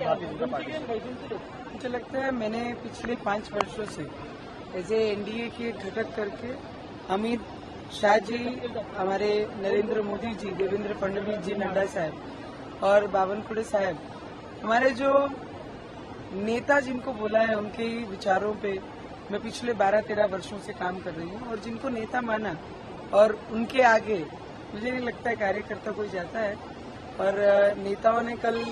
Bharatiya Janata party? मुझे लगता है मैंने पिछले 5 वर्षों से एज एनडीए के घटक करके अमित शाह जी, हमारे नरेंद्र मोदी जी, देवेंद्र फडणवीस जी, नड्डा साहब और बावनकुळे साहब, हमारे जो नेता जिनको बोला है उनके ही विचारों पे मैं पिछले 12-13 वर्षों से काम कर रही हूँ और जिनको नेता माना और उनके आगे मुझे नहीं लगता है कार्यकर्ता कोई जाता है। और नेताओं ने कल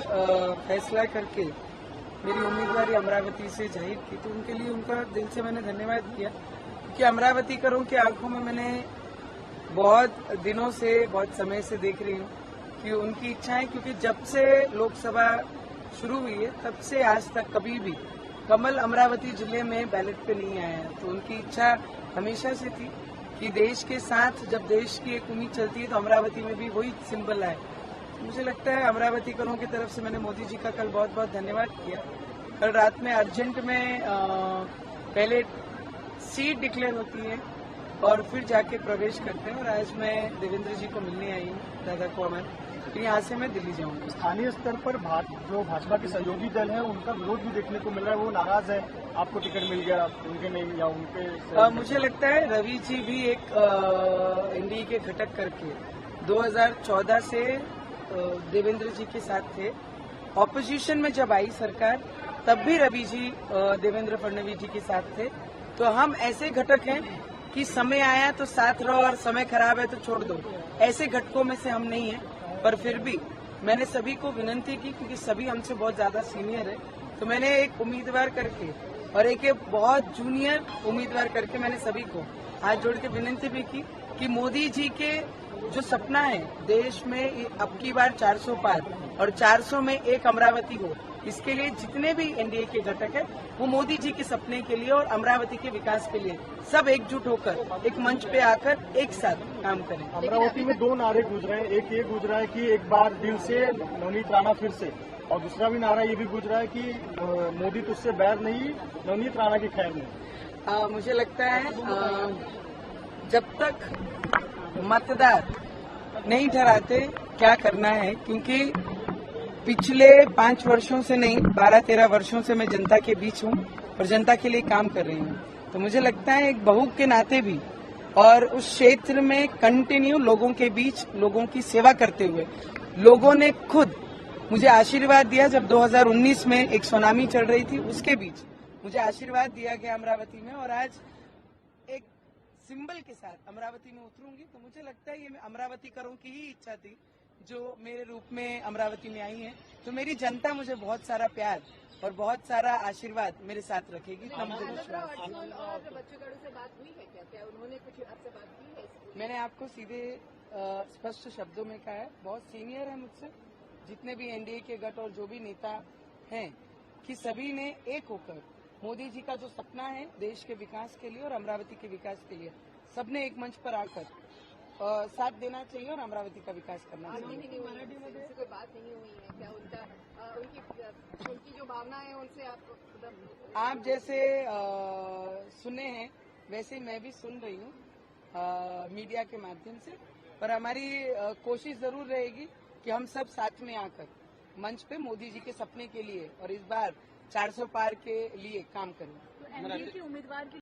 फैसला करके मेरी उम्मीदवारी अमरावती से जाहिर की, तो उनके लिए उनका दिल से मैंने धन्यवाद किया, क्योंकि अमरावतीकरों की आंखों में मैंने बहुत दिनों से, बहुत समय से देख रही हूँ कि उनकी इच्छाएं, क्योंकि जब से लोकसभा शुरू हुई है तब से आज तक कभी भी कमल अमरावती जिले में बैलेट पे नहीं आया है। तो उनकी इच्छा हमेशा से थी कि देश के साथ जब देश की एक उम्मीद चलती है तो अमरावती में भी वही सिंबल आए। मुझे लगता है अमरावतीकरों की तरफ से मैंने मोदी जी का कल बहुत बहुत धन्यवाद किया। कल रात में अर्जेंट में पहले सीट डिक्लेयर होती है और फिर जाके प्रवेश करते हैं, और आज मैं देवेंद्र जी को मिलने आई हूँ, दादा को हमारे, फिर यहाँ से मैं दिल्ली जाऊंगा। स्थानीय स्तर पर जो भाजपा के सहयोगी दल है उनका विरोध भी देखने को मिल रहा है, वो नाराज है आपको टिकट मिल गया उनके नहीं या उनके। मुझे लगता है रवि जी भी एक एनडीए के घटक करके 2014 से देवेंद्र जी के साथ थे। ऑपोजिशन में जब आई सरकार तब भी रवि जी देवेंद्र फडणवीस जी के साथ थे। तो हम ऐसे घटक हैं कि समय आया तो साथ रहो और समय खराब है तो छोड़ दो, ऐसे घटकों में से हम नहीं हैं। पर फिर भी मैंने सभी को विनती की, क्योंकि सभी हमसे बहुत ज्यादा सीनियर है, तो मैंने एक उम्मीदवार करके और एक बहुत जूनियर उम्मीदवार करके मैंने सभी को हाथ जोड़ के विनती भी की कि मोदी जी के जो सपना है देश में अब की बार 400 पार और 400 में एक अमरावती हो, इसके लिए जितने भी एनडीए के घटक है वो मोदी जी के सपने के लिए और अमरावती के विकास के लिए सब एकजुट होकर एक मंच पे आकर एक साथ काम करें। अमरावती में 2 नारे गूंज रहे हैं, एक ये गूंज रहा है कि एक बार दिल से नवनीत राणा फिर से, और दूसरा भी नारा ये भी गूंज रहा है कि मोदी तुझसे बैर नहीं, नवनीत राणा की खैर नहीं। मुझे लगता है जब तक मतदार नहीं ठहराते क्या करना है, क्योंकि पिछले 5 वर्षों से नहीं 12-13 वर्षों से मैं जनता के बीच हूँ और जनता के लिए काम कर रही हूँ। तो मुझे लगता है एक बहू के नाते भी और उस क्षेत्र में कंटिन्यू लोगों के बीच लोगों की सेवा करते हुए लोगों ने खुद मुझे आशीर्वाद दिया। जब 2019 में एक सुनामी चल रही थी उसके बीच मुझे आशीर्वाद दिया गया अमरावती में, और आज एक सिंबल के साथ अमरावती में उतरूंगी। तो मुझे लगता है ये अमरावतीकरों की ही इच्छा थी जो मेरे रूप में अमरावती में आई है। तो मेरी जनता मुझे बहुत सारा प्यार और बहुत सारा आशीर्वाद मेरे साथ रखेगी। इतना मुझे विश्वास है। उन्होंने कुछ आपसे बात की है? मैंने आपको सीधे स्पष्ट शब्दों में कहा है, बहुत सीनियर है मुझसे, जितने भी एनडीए के गठ और जो भी नेता हैं, कि सभी ने एक होकर मोदी जी का जो सपना है देश के विकास के लिए और अमरावती के विकास के लिए सबने एक मंच पर आकर साथ देना चाहिए और अमरावती का विकास करना चाहिए। मराठी में कोई बात नहीं हुई है क्या? उनकी जो भावना है उनसे आप जैसे सुने हैं वैसे मैं भी सुन रही हूँ मीडिया के माध्यम से, पर हमारी कोशिश जरूर रहेगी कि हम सब साथ में आकर मंच पे मोदी जी के सपने के लिए और इस बार 400 पार के लिए काम करें। तो एनडीए के उम्मीदवार की